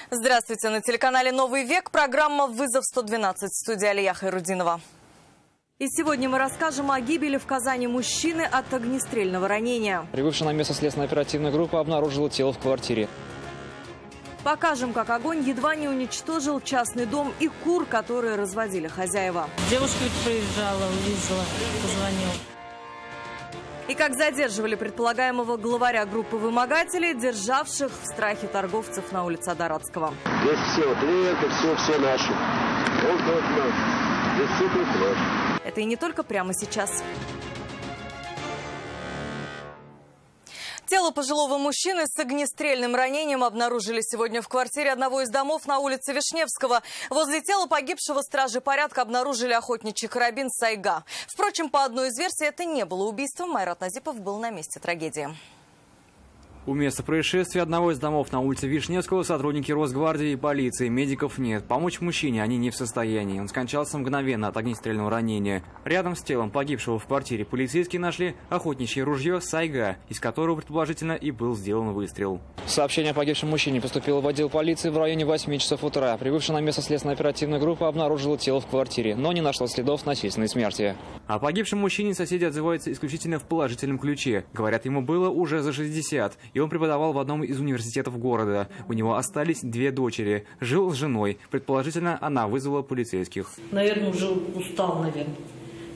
Здравствуйте, на телеканале «Новый век» программа «Вызов 112», в студии Алия Хайрудинова. И сегодня мы расскажем о гибели в Казани мужчины от огнестрельного ранения. Прибывшая на место следственно-оперативная группа обнаружила тело в квартире. Покажем, как огонь едва не уничтожил частный дом и кур, которые разводили хозяева. Девушка приезжала, увидела, позвонила. И как задерживали предполагаемого главаря группы вымогателей, державших в страхе торговцев на улице Адаратского. Здесь все клиенты, все наши. Он тот наш. Здесь все наш. Это и не только прямо сейчас. Тело пожилого мужчины с огнестрельным ранением обнаружили сегодня в квартире одного из домов на улице Вишневского. Возле тела погибшего стражи порядка обнаружили охотничий карабин «Сайга». Впрочем, по одной из версий, это не было убийством. Майрат Назипов был на месте трагедии. У места происшествия одного из домов на улице Вишневского сотрудники Росгвардии и полиции. Медиков нет. Помочь мужчине они не в состоянии. Он скончался мгновенно от огнестрельного ранения. Рядом с телом погибшего в квартире полицейские нашли охотничье ружье «Сайга», из которого, предположительно, и был сделан выстрел. Сообщение о погибшем мужчине поступило в отдел полиции в районе 8 часов утра. Прибывшая на место следственно-оперативная группа обнаружила тело в квартире, но не нашла следов насильственной смерти. О погибшем мужчине соседи отзываются исключительно в положительном ключе. Говорят, ему было уже за 60. И он преподавал в одном из университетов города. У него остались 2 дочери. Жил с женой. Предположительно, она вызвала полицейских. Наверное, уже устал,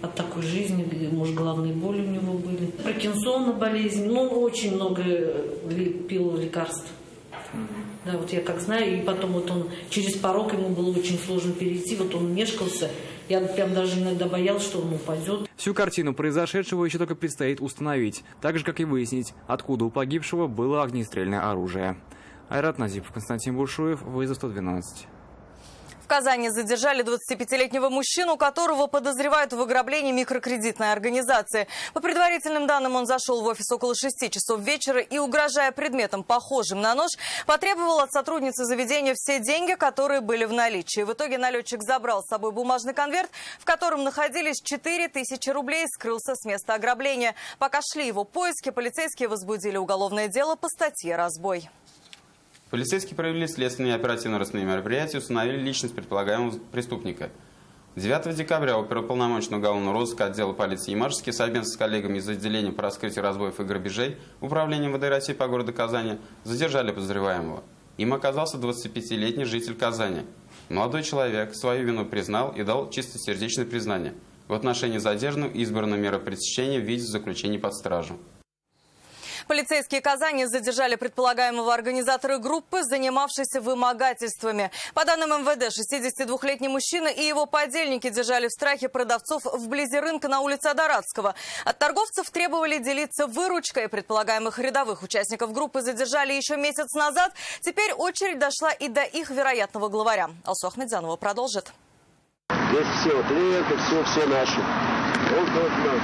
от такой жизни. Может, головные боли у него были. Паркинсона болезнь. Очень много пил лекарств. Да, вот я как знаю. И потом вот он через порог, ему было очень сложно перейти. Вот он мешкался. Я прям даже иногда боялась, что он упадет. Всю картину произошедшего еще только предстоит установить. Так же, как и выяснить, откуда у погибшего было огнестрельное оружие. Айрат Назипов, Константин Бушуев, «Вызов 112». В Казани задержали 25-летнего мужчину, которого подозревают в ограблении микрокредитной организации. По предварительным данным, он зашел в офис около 6 часов вечера и, угрожая предметом, похожим на нож, потребовал от сотрудницы заведения все деньги, которые были в наличии. В итоге налетчик забрал с собой бумажный конверт, в котором находились 4000 рублей, и скрылся с места ограбления. Пока шли его поиски, полицейские возбудили уголовное дело по статье «Разбой». Полицейские провели следственные и оперативно-розыскные мероприятия и установили личность предполагаемого преступника. 9 декабря оперуполномоченного уголовного розыска отдела полиции Ямашевский совместно с коллегами из отделения по раскрытию разбоев и грабежей Управления МВД России по городу Казани задержали подозреваемого. Им оказался 25-летний житель Казани. Молодой человек свою вину признал и дал чистосердечное признание. В отношении задержанного избрана мера пресечения в виде заключения под стражу. Полицейские Казани задержали предполагаемого организатора группы, занимавшейся вымогательствами. По данным МВД, 62-летний мужчина и его подельники держали в страхе продавцов вблизи рынка на улице Адаратского. От торговцев требовали делиться выручкой. Предполагаемых рядовых участников группы задержали еще месяц назад. Теперь очередь дошла и до их вероятного главаря. Алсу Ахмедзянова продолжит. Здесь все клиенты, все наши. Он тот наш.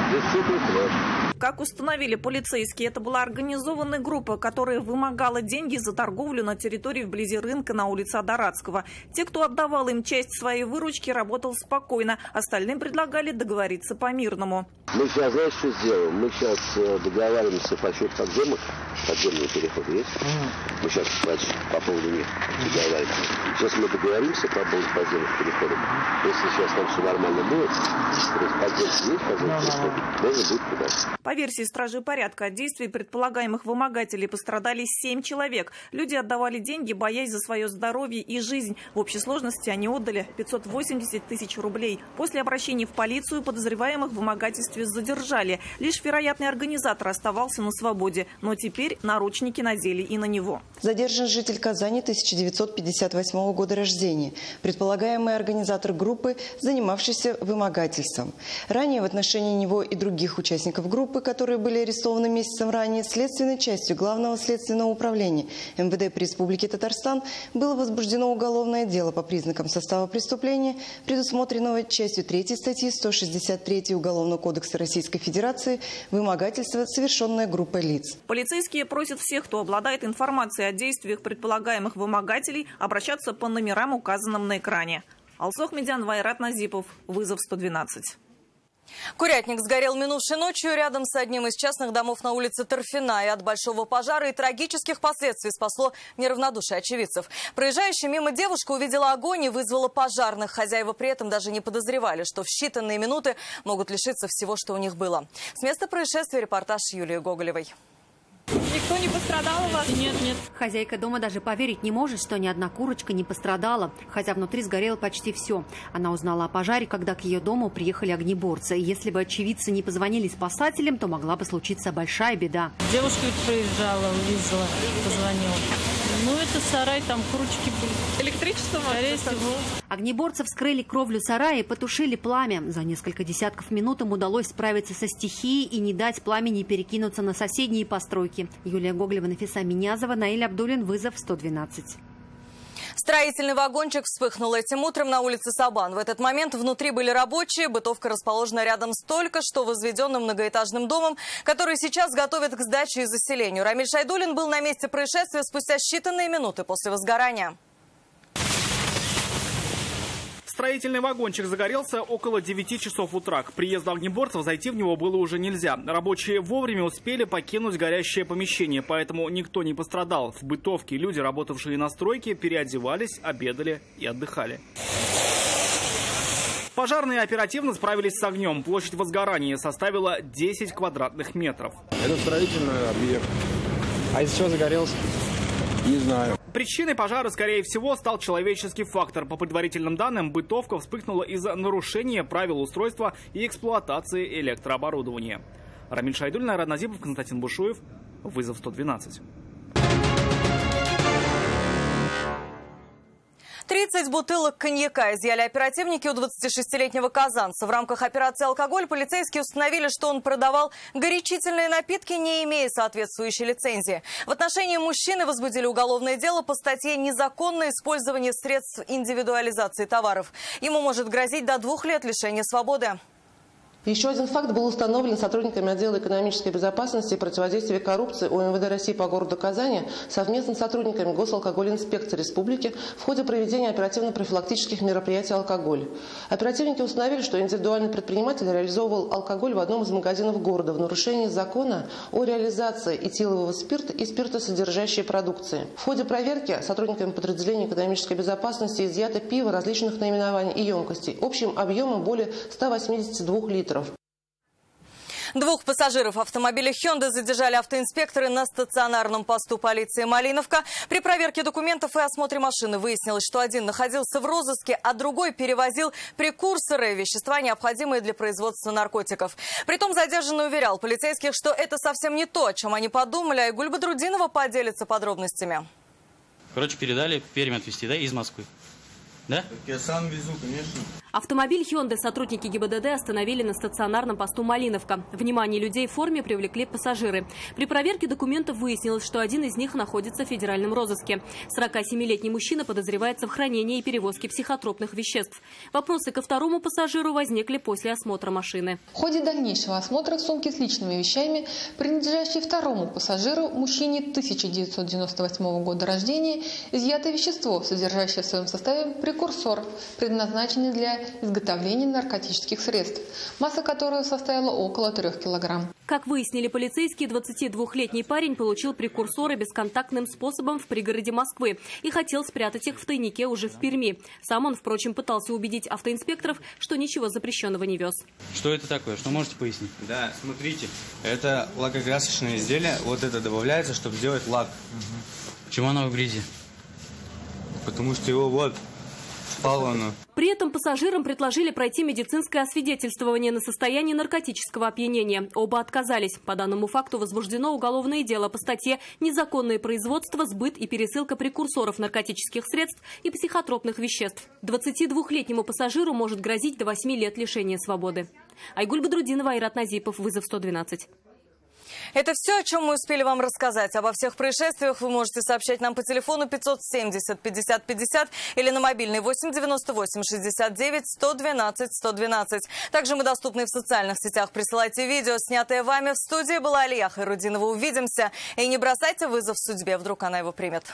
Здесь все наш. Как установили полицейские, это была организованная группа, которая вымогала деньги за торговлю на территории вблизи рынка на улице Адаратского. Те, кто отдавал им часть своей выручки, работал спокойно. Остальным предлагали договориться по-мирному. Мы сейчас, знаешь, что сделаем? Мы сейчас договариваемся по счету подземных. Подземный переход есть? Мы сейчас, значит, по поводу них договариваемся. Сейчас мы договоримся по поводу подземных переходов. Если сейчас там все нормально будет, то есть подземный есть, подземный переход, можно будет туда. По версии стражей порядка, от действий предполагаемых вымогателей пострадали 7 человек. Люди отдавали деньги, боясь за свое здоровье и жизнь. В общей сложности они отдали 580 тысяч рублей. После обращения в полицию подозреваемых в вымогательстве задержали. Лишь вероятный организатор оставался на свободе. Но теперь наручники надели и на него. Задержан житель Казани 1958 года рождения. Предполагаемый организатор группы, занимавшийся вымогательством. Ранее в отношении него и других участников группы, которые были арестованы месяцем ранее, следственной частью Главного следственного управления МВД по Республике Татарстан было возбуждено уголовное дело по признакам состава преступления, предусмотренного частью 3 статьи 163 Уголовного кодекса Российской Федерации «Вымогательство, совершенное группой лиц». Полицейские просят всех, кто обладает информацией о действиях предполагаемых вымогателей, обращаться по номерам, указанным на экране. Алсу Ахмедзянова, Айрат Назипов, «Вызов 112». Курятник сгорел минувшей ночью рядом с одним из частных домов на улице Торфяна. И от большого пожара и трагических последствий спасло неравнодушие очевидцев. Проезжающая мимо девушка увидела огонь и вызвала пожарных. Хозяева при этом даже не подозревали, что в считанные минуты могут лишиться всего, что у них было. С места происшествия репортаж Юлии Гоголевой. Никто не пострадал у вас? Нет. Хозяйка дома даже поверить не может, что ни одна курочка не пострадала, хотя внутри сгорело почти все. Она узнала о пожаре, когда к ее дому приехали огнеборцы. И если бы очевидцы не позвонили спасателям, то могла бы случиться большая беда. Девушка ведь проезжала, увидела, позвонила. Ну, это сарай, там курочки были. Электричество, скорее всего. Огнеборцы вскрыли кровлю сарая и потушили пламя. За несколько десятков минут им удалось справиться со стихией и не дать пламени перекинуться на соседние постройки. Юлия Гоголева, Нафиса Минязова, Наиль Абдулин, вызов 112. Строительный вагончик вспыхнул этим утром на улице Сабан. В этот момент внутри были рабочие. Бытовка расположена рядом с только что возведенным многоэтажным домом, который сейчас готовят к сдаче и заселению. Рамиль Шайдулин был на месте происшествия спустя считанные минуты после возгорания. Строительный вагончик загорелся около 9 часов утра. К приезду огнеборцев зайти в него было уже нельзя. Рабочие вовремя успели покинуть горящее помещение, поэтому никто не пострадал. В бытовке люди, работавшие на стройке, переодевались, обедали и отдыхали. Пожарные оперативно справились с огнем. Площадь возгорания составила 10 квадратных метров. Это строительный объект. А из-за чего загорелся? Не знаю. Причиной пожара, скорее всего, стал человеческий фактор. По предварительным данным, бытовка вспыхнула из-за нарушения правил устройства и эксплуатации электрооборудования. Рамиль Шайдулин, Айрат Назипов, Константин Бушуев. Вызов 112. 30 бутылок коньяка изъяли оперативники у 26-летнего казанца. В рамках операции «Алкоголь» полицейские установили, что он продавал горячительные напитки, не имея соответствующей лицензии. В отношении мужчины возбудили уголовное дело по статье «Незаконное использование средств индивидуализации товаров». Ему может грозить до 2 лет лишения свободы. Еще один факт был установлен сотрудниками отдела экономической безопасности и противодействия коррупции УМВД России по городу Казани совместно с сотрудниками Госалкогольинспекции Республики в ходе проведения оперативно-профилактических мероприятий «Алкоголь». Оперативники установили, что индивидуальный предприниматель реализовывал алкоголь в одном из магазинов города в нарушении закона о реализации этилового спирта и спиртосодержащей продукции. В ходе проверки сотрудниками подразделения экономической безопасности изъято пиво различных наименований и емкостей общим объемом более 182 литров. 2 пассажиров автомобиля «Hyundai» задержали автоинспекторы на стационарном посту полиции «Малиновка». При проверке документов и осмотре машины выяснилось, что один находился в розыске, а другой перевозил прекурсоры, вещества, необходимые для производства наркотиков. Притом задержанный уверял полицейских, что это совсем не то, о чем они подумали, а Игуль Бадрудинова поделится подробностями. Короче, передали в Пермь отвезти, да, из Москвы. Да? Я сам везу, конечно. Автомобиль Hyundai сотрудники ГИБДД остановили на стационарном посту «Малиновка». Внимание людей в форме привлекли пассажиры. При проверке документов выяснилось, что один из них находится в федеральном розыске. 47-летний мужчина подозревается в хранении и перевозке психотропных веществ. Вопросы ко второму пассажиру возникли после осмотра машины. В ходе дальнейшего осмотра сумки с личными вещами, принадлежащей второму пассажиру, мужчине 1998 года рождения, изъято вещество, содержащее в своем составе прекурсор, предназначенный для изготовления наркотических средств, масса которого составила около 3 килограмм. Как выяснили полицейские, 22-летний парень получил прекурсоры бесконтактным способом в пригороде Москвы и хотел спрятать их в тайнике уже в Перми. Сам он, впрочем, пытался убедить автоинспекторов, что ничего запрещенного не вез. Что это такое? Что можете пояснить? Да, смотрите, это лакокрасочное изделие. Вот это добавляется, чтобы сделать лак. Почему оно в грязи? Потому что его вот впало оно. При этом пассажирам предложили пройти медицинское освидетельствование на состояние наркотического опьянения. Оба отказались. По данному факту возбуждено уголовное дело по статье «Незаконное производство, сбыт и пересылка прекурсоров наркотических средств и психотропных веществ». 22-летнему пассажиру может грозить до 8 лет лишения свободы. Айгуль Бадрудинова, Айрат Назипов, вызов 112. Это все, о чем мы успели вам рассказать. Обо всех происшествиях вы можете сообщать нам по телефону 570 50 50 или на мобильный 8 98 69 112 112. Также мы доступны в социальных сетях. Присылайте видео, снятое вами. В студии была Алия Хайрудинова. Увидимся. И не бросайте вызов судьбе, вдруг она его примет.